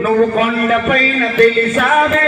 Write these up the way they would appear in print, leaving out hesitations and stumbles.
నువ్వు కొండపైన తెలిసావే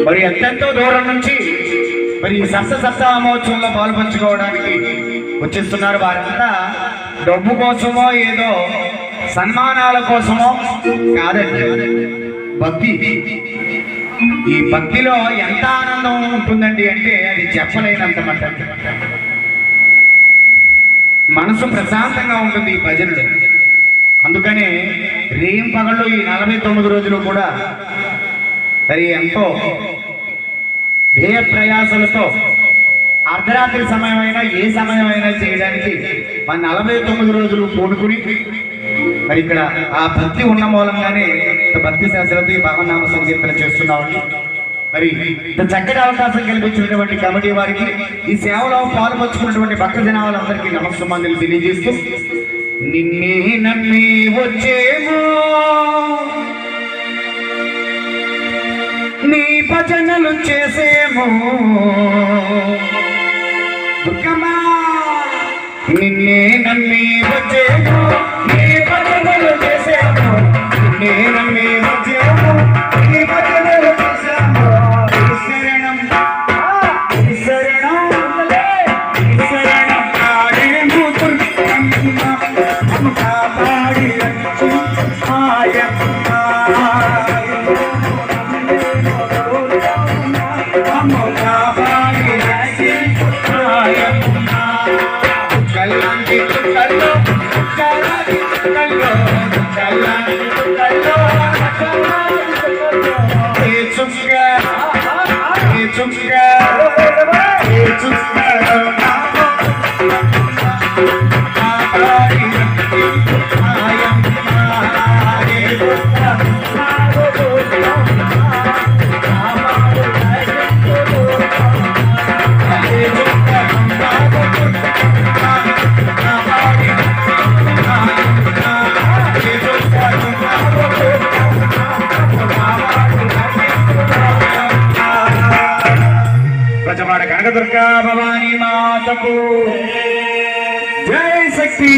మరి ఎంతెంతో దూరం నుంచి మరి ఈ సప్త మహోత్సవంలో పాల్పంచుకోవడానికి వచ్చేస్తున్నారు. వారంతా డబ్బు కోసమో ఏదో సన్మానాల కోసమో కాదండి, భక్తి. ఈ భక్తిలో ఎంత ఆనందం ఉంటుందండి అంటే అది చెప్పలేనంత మాట. మనసు ప్రశాంతంగా ఉంటుంది ఈ భజనలు. అందుకనే రేం పగళ్ళు ఈ 49 రోజులు కూడా మరి ఎంతో ధ్యేయ ప్రయాసలతో అర్ధరాత్రి సమయం అయినా ఏ సమయం అయినా చేయడానికి మన 49 రోజులు పూనుకుని మరి ఇక్కడ ఆ భక్తి ఉన్న మూలంగానే భక్తి శాస్త్రతి భగవన్నామ సంకీర్తన చేస్తున్నామండి. మరి ఇంత చక్కటి అవకాశం కల్పించినటువంటి కమిటీ వారికి, ఈ సేవలో పాల్పంచుకున్నటువంటి భక్త జనాలందరికీ నమస్సుమాంజలి తెలియజేస్తూ, నిన్నే నమ్మి వచ్చేమో నీ భజనలు చేసేమో దుర్గమ్మా, నిన్నే నమ్మి వచ్చేమో నీ భజనలు చేసేమో, నిన్నే నమ్మి వచ్చేమో నీ భజనలు చేసేమో. శరణం శరణం శరణం ఆడేమో దుర్గమ్మ, కాపాడి ఆయమ్మ. కనకదుర్గా భవానీ మాతకు జై శక్తి.